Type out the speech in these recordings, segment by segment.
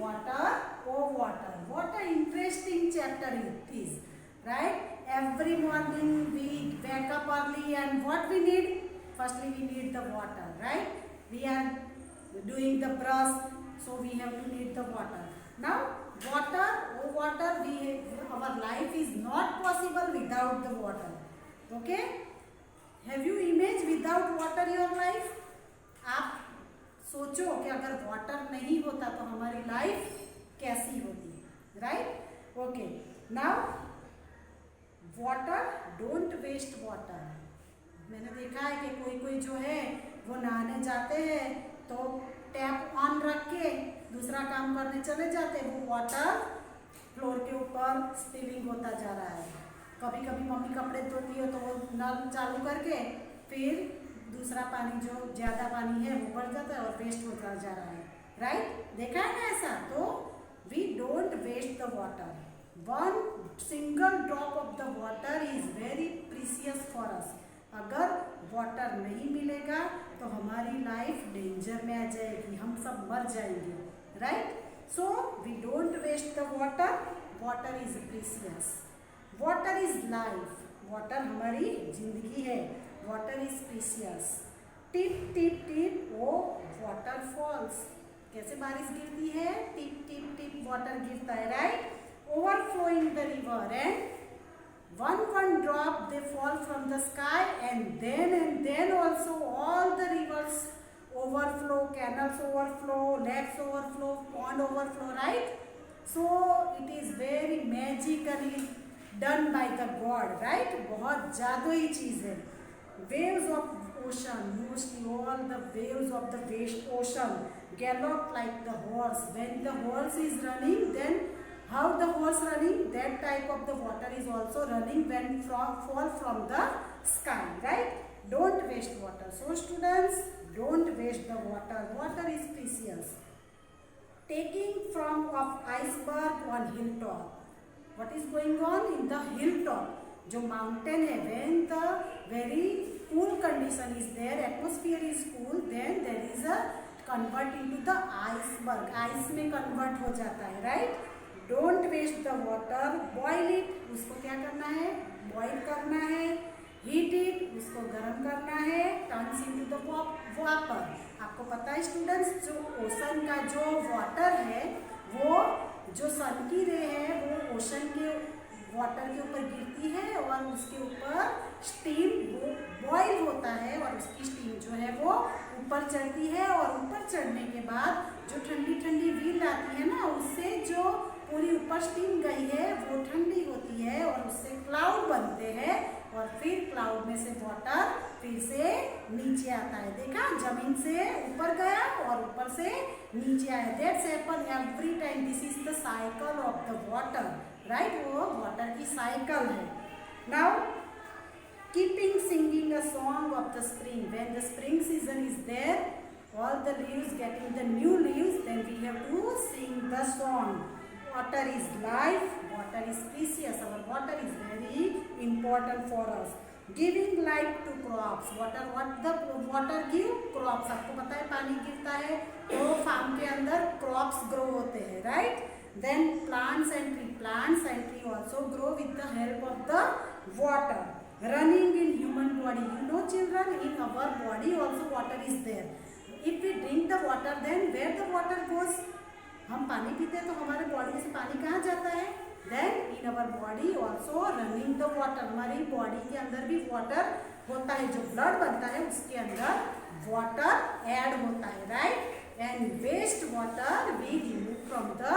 water, oh water. What an interesting chapter it is, right? Every morning we wake up early and what we need? Firstly we need the water, right? We are doing the brush, so we have to need the water. Now water, oh water, our life is not possible without the water. Okay? Have you imaged without water your life? आप सोचो कि अगर water नहीं होता तो हमारी life कैसी होती, right? Okay, now water, don't waste water. मैंने देखा है कि कोई कोई जो है वो नहाने जाते हैं तो टैप ऑन रख के दूसरा काम करने चले जाते हैं, वो वाटर फ्लोर के ऊपर स्पिलिंग होता जा रहा है. कभी कभी मम्मी कपड़े धोती हो तो वो नल चालू करके फिर दूसरा पानी जो ज़्यादा पानी है वो बढ़ जाता है और वेस्ट होता जा रहा है, राइट? देखा है ना ऐसा? तो we don't waste the water. One single drop of the water is very precious for us. अगर वाटर नहीं मिलेगा तो हमारी लाइफ डेंजर में आ जाएगी, हम सब मर जाएंगे, right? So we don't waste the water. Water is precious. Water is life. Water हमारी जिंदगी है. Water is precious. Tip tip tip oh water falls. कैसे बारिश गिरती है? टिप टिप टिप वाटर गिरता है, right? Overflowing the river and one drop they fall from the sky, and then also all the rivers overflow, canals overflow, lakes overflow, pond overflow, right? So it is very magically done by the God, right? बहुत जादुई चीज है. Waves of ocean, mostly all the waves of the ocean gallop like the horse. When the horse is running, then how the horse running, that type of the water is also running when fall from the sky, right? Don't waste water. So students, don't waste the water. Water is precious. Taking from of iceberg on hilltop. What is going on in the hilltop? जो mountain है, when the very cool condition is there, atmosphere is cool, then there is a convert into the iceberg. Ice में convert हो जाता है, right? Don't waste the water. Boil it, उसको क्या करना है? बॉयल करना है. हीट इट, उसको गर्म करना है. टर्न्स इनटू द वापर. आपको पता है स्टूडेंट्स, जो ओशन का जो वाटर है वो जो सन की रे है वो ओशन के वाटर के ऊपर गिरती है और उसके ऊपर स्टीम वो बॉयल होता है और उसकी स्टीम जो है वो ऊपर चढ़ती है और ऊपर चढ़ने के बाद जो ठंडी ठंडी व्हील आती है ना, उससे जो पूरी ऊपर स्टीम गई है वो ठंडी होती है और उससे क्लाउड बनते हैं और फिर क्लाउड में से वाटर फिर से नीचे आता है. देखा, जमीन से ऊपर गया और ऊपर से नीचे आया. That's happen every time. This is the cycle of the water, right? वो वाटर की साइकिल है. Now keeping singing a song of the spring. When the spring season is there, all the leaves getting the new leaves, then we have to sing the song. Water is life. Water is precious. Our water is very important for us. Giving life to crops. Water, what the water give? Crops. आपको पता है पानी गिरता है तो farm के अंदर crops grow होते हैं, right? Then plants and tree also grow with the help of the water. Running in human body. You know children, in our body also water is there. If we drink the water, then where the water goes? हम पानी पीते हैं तो हमारे body से पानी कहाँ जाता है? Then in our body also running the water. हमारी बॉडी के अंदर भी वाटर होता है. जो ब्लड बनता है उसके अंदर वाटर ऐड होता है, right? And waste water we remove from the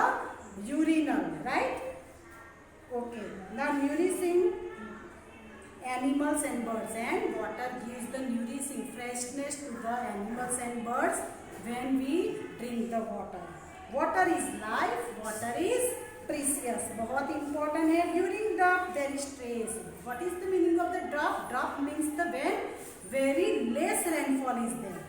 urinal, right? Okay. Now nourishing animals and birds, and water gives the nourishing freshness to the animals and birds when we drink the water. Water is life. Water is precious. बहुत important है. During drought there is stress. What is the meaning of the drought? Drought means the when very less rainfall is there.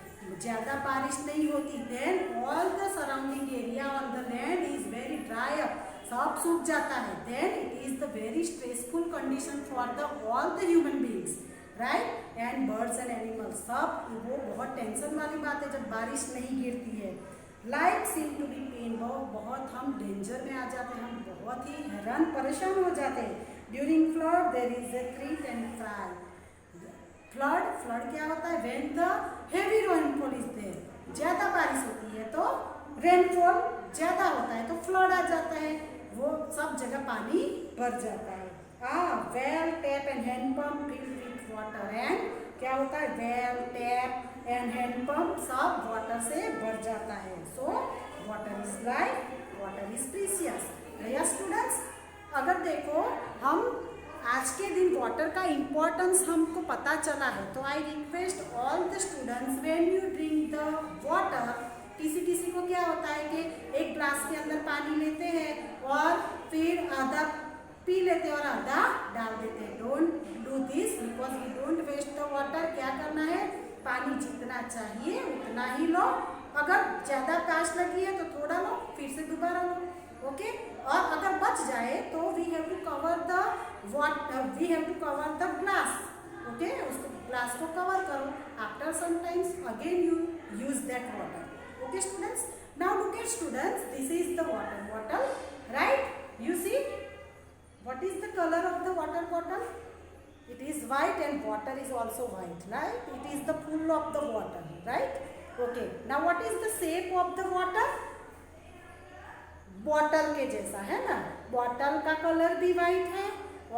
ज़्यादा बारिश नहीं होती, then all the surrounding area on the land is very dry up. सब सूख जाता है. Then it is the very stressful condition for the all the human beings, right? And birds and animals. सब वो बहुत टेंशन वाली बात है जब बारिश नहीं गिरती है. Life seem to be pain. बहुत हम डेंजर में आ जाते हैं, हम बहुत ही हैरान परेशान हो जाते हैं। During flood there is a threat and fry. Flood क्या होता है? When the heavy rainfall is there, ज़्यादा बारिश होती है तो रेनफॉल ज़्यादा होता है तो फ्लड आ जाता है, वो सब जगह पानी भर जाता है। Well, tap and hand pump filled with water and क्या होता है? Well, tap and hand pump सब वाटर से भर जाता है। So water is life, water is precious. Yes students, अगर देखो हम आज के दिन वाटर का इम्पोर्टेंस हमको पता चला है, तो I request all the students when you drink the water, किसी को क्या होता है कि एक ग्लास के अंदर पानी लेते हैं और फिर आधा पी लेते हैं और आधा डाल देते हैं। Don't do this because we don't waste the water. क्या करना है? पानी जितना चाहिए उतना ही लो, अगर ज़्यादा प्यास लगी है तो थोड़ा लो, फिर से दोबारा लो, ओके। और अगर बच जाए तो we have to cover the glass, okay. उसको ग्लास को कवर करो, after some times again you use that water, okay students. Now look at students, this is the water bottle, right? You see what is the color of the water bottle? It is white and water is also white, right? It is the full of the water, right? Okay, now what is the shape of the water? Bottle के जैसा है ना, bottle का colour भी white है,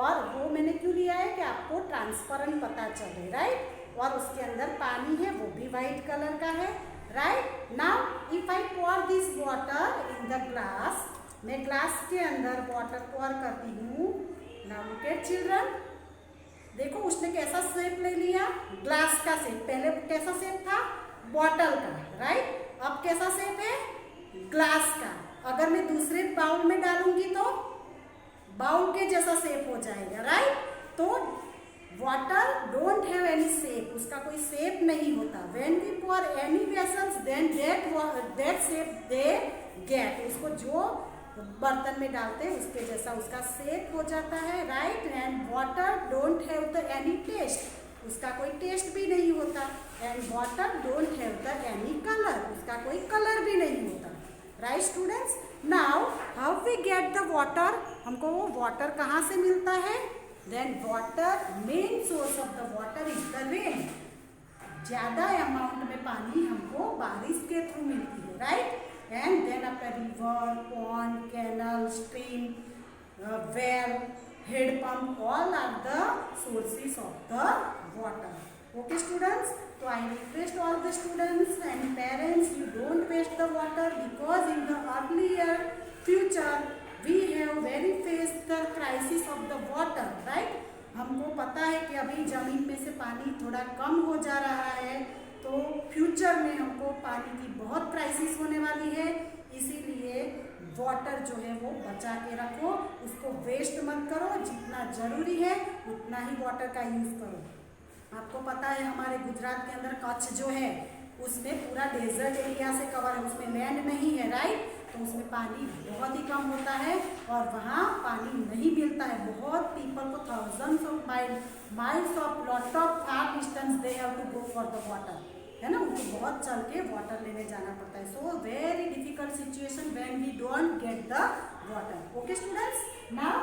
और वो मैंने क्यों लिया है कि आपको ट्रांसपेरेंट पता चले, राइट? और उसके अंदर पानी है वो भी वाइट कलर का है, right? Now if I pour this water in the glass, मैं ग्लास के अंदर वाटर pour करती हूँ। नाउ लुक एट चिल्ड्रन, देखो उसने कैसा शेप ले लिया? ग्लास का शेप। पहले कैसा शेप था? बॉटल का, राइट? अब कैसा शेप है? ग्लास का। अगर मैं दूसरे बाउल में डालूंगी तो बाउल के जैसा शेप हो जाएगा, राइट? तो water don't have any shape, उसका कोई शेप नहीं होता। When we pour any vessels then that shape they get, उसको जो बर्तन में डालते हैं उसके जैसा उसका शेप हो जाता है, right? And water don't have the any taste, उसका कोई टेस्ट भी नहीं होता। And water don't have the any colour, उसका कोई कलर भी नहीं होता, right students? Now how we get the water, हमको वो वाटर कहाँ से मिलता है? Then water, main source of the water is the rain. ज़्यादा अमाउंट में पानी हमको बारिश के थ्रू मिलती है, right? And then after river, pond, canal, stream, well, head pump, all are the sources of the water. Okay students, so I request all the students and parents, you don't waste the water, because in the earlier future we have very faced the crisis of the water, right? हमको पता है कि अभी ज़मीन में से पानी थोड़ा कम हो जा रहा है, तो फ्यूचर में हमको पानी की बहुत क्राइसिस होने वाली है। इसीलिए वाटर जो है वो बचा के रखो, उसको वेस्ट मत करो, जितना ज़रूरी है उतना ही वाटर का यूज़ करो। आपको पता है हमारे गुजरात के अंदर कच्छ जो है उसमें पूरा डेजर्ट एरिया से कवर है, उसमें लैंड नहीं है, राइट? तो उसमें पानी बहुत ही कम होता है और वहाँ पानी नहीं मिलता है। बहुत पीपल को thousands of miles of lot of far distance they have to go for the water, है ना? उनको बहुत चल के वाटर लेने जाना पड़ता है। So very difficult situation when we don't get the water, okay students? Now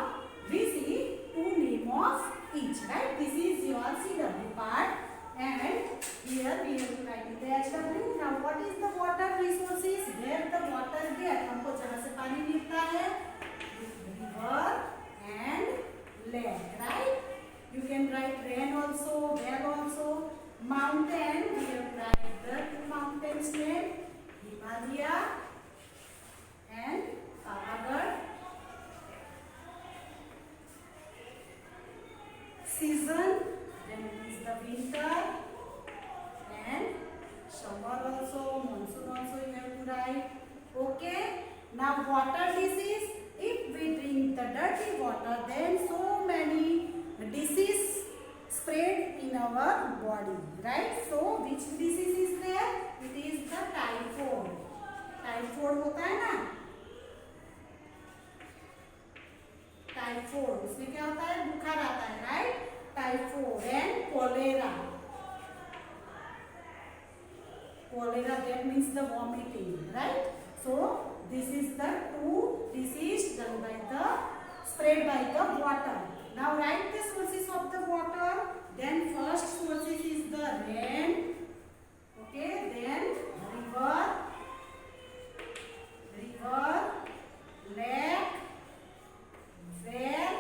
we see to name of each, right? This is your CW part and here we have to write the HW. Now what is the water resources? Where the water get, हमको जहाँ से पानी मिलता है, river and lake, right? You can write rain also, well also. Mountain, we have write the two mountains name, Himalaya and Pavagadh. Season, then it is the winter and summer also, monsoon also you have to write, okay? Now water disease, if we drink the dirty water, then so many disease spread in our body, right? So which disease is there? It is the typhoid. Typhoid होता है ना, typhoid, उसमें क्या होता है? बुखार आता है, right? Typhoid and cholera. Cholera, that means the vomiting, right? So This is the two. This is done by the spread by the water. Now write the sources of the water. Then first sources is the rain. Okay. Then river, lake, well,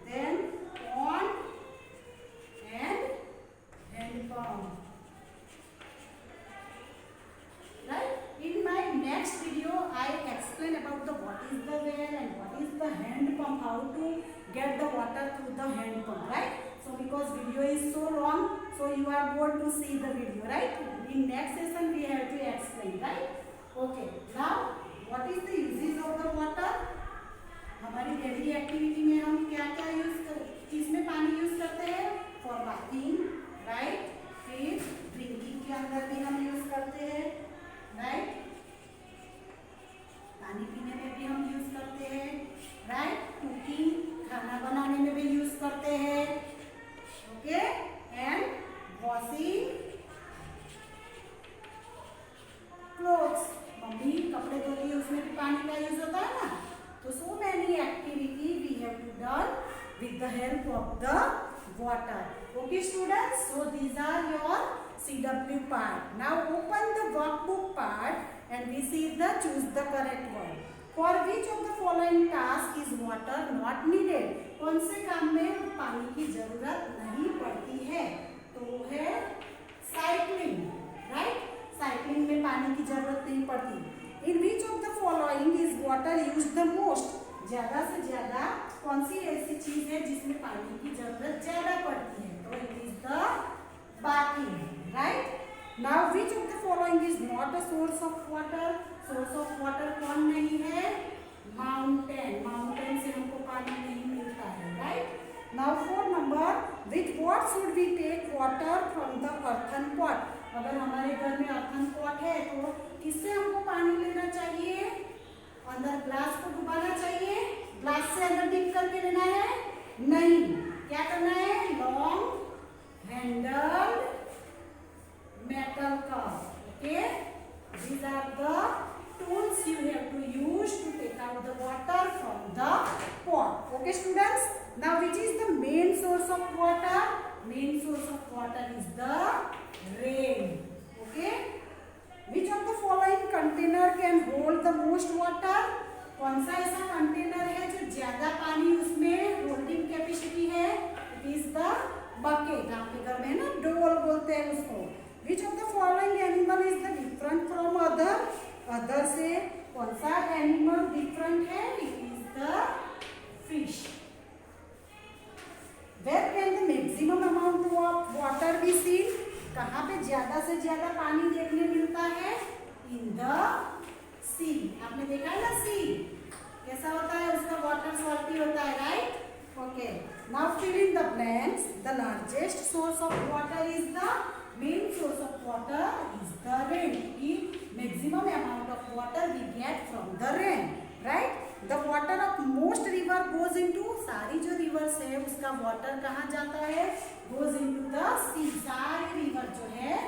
then pond and hand pump. Right? In my next video, I explain about the what is the well and what is the hand pump, how to get the water through the hand pump, right? So because video is so long, so you are bored to see the video, right? In next session we have to explain, right? Okay. Now what is the uses of the water? हमारी daily activity में हम क्या क्या किसमें पानी use करते हैं? For bathing, right? फिर ड्रिंकिंग के अंदर भी हम यूज करते हैं, राइट? पानी पीने में भी हम यूज करते हैं, राइट? कुकिंग, खाना बनाने में भी यूज करते हैं, okay? And washing clothes, mummy कपड़े धोती है उसमें भी पानी का यूज होता है ना. तो so many activity we have to done with the help of the water. Okay students, so these are your CW part. Now open the workbook part and we see the choose the correct one. For which of the following task is water not needed? कौन से काम में पानी की जरूरत नहीं पड़ती है? तो वो है साइकिलिंग, राइट? साइकिलिंग में पानी की जरूरत नहीं पड़ती. In which of the following is water used the most? ज्यादा से ज्यादा कौन सी ऐसी चीज है जिसमें पानी की जरूरत ज्यादा पड़ती है? तो it is the bathing, right? Now which of the following is not a source of water? Source of water कौन नहीं है? Mountain. Mountain से हमको पानी नहीं मिलता है, right? Now 4 number, which what should we take water from the earthen pot? अगर हमारे घर में earthen pot है तो किससे हमको पानी लेना चाहिए? अंदर ग्लास को डुबाना चाहिए? ग्लास से अंदर डिप करके लेना है? नहीं. क्या करना है? Long handled metal cup. Okay, these are the tools you have to use to take out the water from the pot. Okay students, now which is the main source of water? Main source of water is the rain. Okay, which of the following container can hold the most water? कौन सा ऐसा container है जो ज्यादा पानी उसमें holding capacity है? It is the bucket. आपके घर में ना डोल बोलते हैं उसको. Which of the following animal is the different from other? Other से कौन सा एनिमल डिफरेंट है? It is the fish. Where can the maximum amount of water be seen? कहाँ पे ज्यादा से ज्यादा पानी देखने मिलता है? In the sea. आपने देखा है ना sea? कैसा होता है? उसका वाटर सॉल्टी होता है, right? Okay. Now fill in the blanks. The largest source of water is the main source of water is the rain. Maximum amount of water we get from the rain, right? The water of most river goes into, सारी जो rivers है उसका water कहाँ जाता है? Goes into the sea. सारी river जो है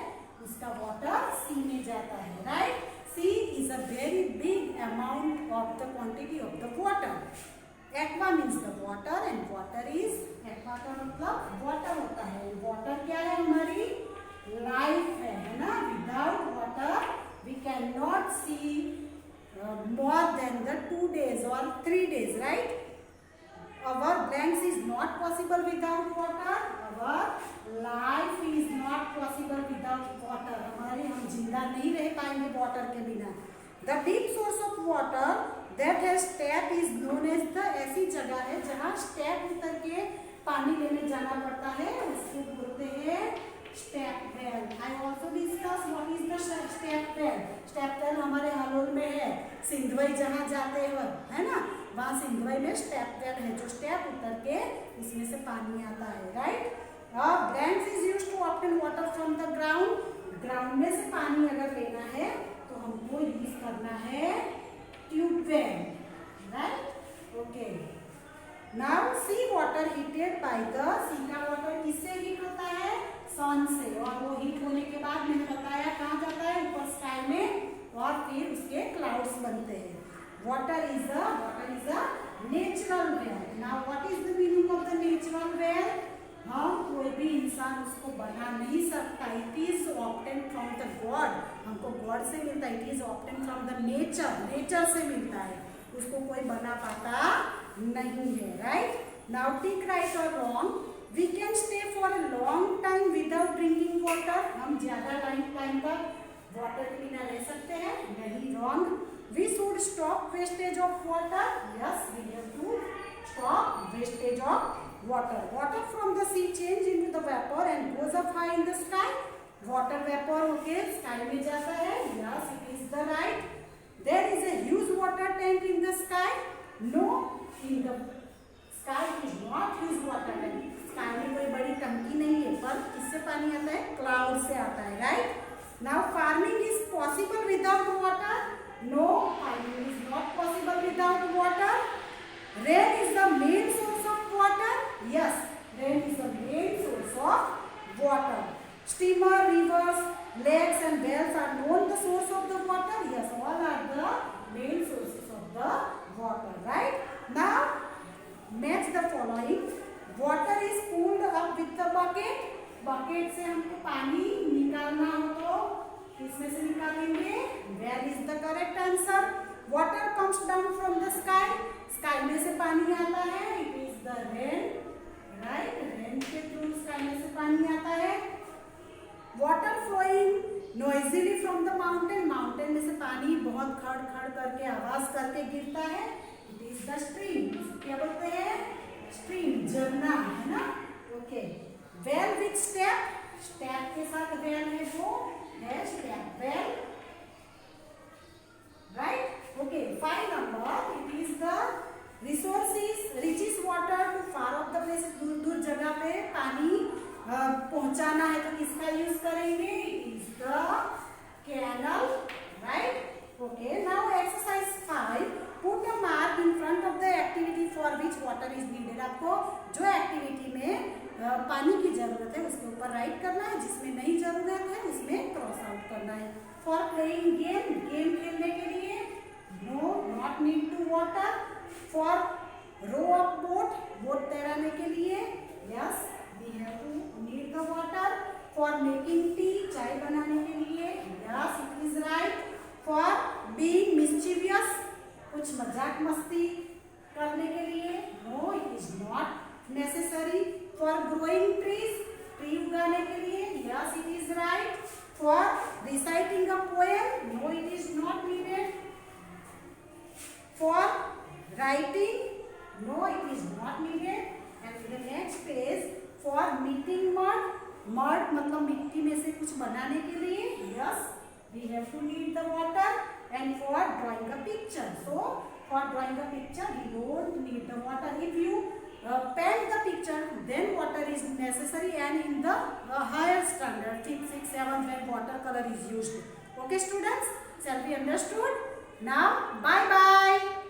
उसका water sea में जाता है, right? Sea is a very big amount of the quantity of the water. Aqua means the water and water is, aqua का मतलब water होता है. Water क्या है हमारी? Life है ना? Without water we cannot see more than the 2 days or 3 days, right? Our blanks is not possible without water. Our life is not possible without water. हमारे हम जिंदा नहीं रह पाएंगे water के बिना. The deep source of water that has tap is known as the, ऐसी जगह है जहाँ step उतर के पानी लेने जाना पड़ता है, उसको बोलते हैं step well. I also discuss what is the step well. Step well हमारे हालोल में है. सिंधवई जहाँ जाते हैं है ना, वहाँ सिंधवई में step well है जो step उतर के उसमें से पानी आता है, right? Branch is used to obtain water from the ground. Ground में से पानी अगर लेना है तो हमको यूज करना है tubewell, right? Okay. Now sea water heated by the, sea का water किससे हीट होता है? सन से. और वो हीट होने के बाद मैंने बताया कहाँ जाता है? ऊपर स्काई में और फिर उसके क्लाउड्स बनते हैं। Water is a natural well. Now what is the meaning of the natural well? हम कोई भी इंसान उसको बना नहीं सकता। It is obtain from the God, हमको गॉड से मिलता है। It is obtain from the nature, nature से मिलता है, उसको कोई बना पाता नहीं है। राइट? नाउ टिक राइट और wrong. We can stay for a long time without drinking water. हम ज्यादा टाइम तक वाटर के बिना रह सकते हैं? नहीं, wrong. We should stop wastage of water. Yes, we have to stop wastage of water. Water from the sea change into the vapor and goes up high in the sky. Water vapor होके sky में जाता है. Yes, it is the right. There is a huge water tank in the sky. No, in the sky is not huge water tank. Sky में कोई बड़ी टंकी नहीं है, पर किससे पानी आता है? Cloud से आता है. Right? Now farming is possible without water. No, farming is not possible without water. Rain is the main source of water. Yes, rain is the main source of water. Steamer, rivers, lakes and wells are known the source of the water. Yes, all are the main sources of the water. Right? Now, match the following. Water is pulled up with the bucket. Bucket से हमको पानी निकालना हो तो किसमें से निकालेंगे? Where is the correct answer? Water comes down from the sky. Sky में से पानी आता है. It is the rain. Right? Rain के थ्रू स्काई में से पानी आता है. Water flowing noisily from the mountain. Mountain में से पानी बहुत खड़ खड़ करके आवाज करके गिरता है. It is the stream. क्या बोलते हैं? स्ट्रीम, झरना, है ना? Okay. Well with step. Step के साथ वेल है, वो है step well. Right? Okay, 5 number. It is the resources reaches water to far off the places. दूर दूर जगह पे पानी पहुंचाना है तो किसका यूज करेंगे? It is the canal. Right? Okay. Now exercise 5. Put a mark in front of the activity for which water is needed. आपको जो एक्टिविटी में पानी की जरूरत है उसके ऊपर राइट करना है, जिसमें नहीं जरूरत है उसमें क्रॉस आउट करना है. फॉर प्लेइंग गेम, गेम खेलने के लिए no, not need to water. For row of boat, boat तैराने के लिए yes, we have to need the water. For making tea, चाय बनाने के लिए yes, it is right. For being mischievous, कुछ मजाक मस्ती करने के लिए no, it is not necessary. For growing trees, tree उगाने के लिए yes, it is right. For reciting a poem, no, it is not needed. For writing, no, it is not needed. And in the next page, for meeting mud, mud मतलब मिट्टी में से कुछ बनाने के लिए yes, we have to need the water. And for drawing a picture, so for drawing a picture we don't need the water. If you paint the picture, then water is necessary, and in the higher standard 5th, 6th, 7th when watercolor is used. Okay students, shall be understood? Now bye bye.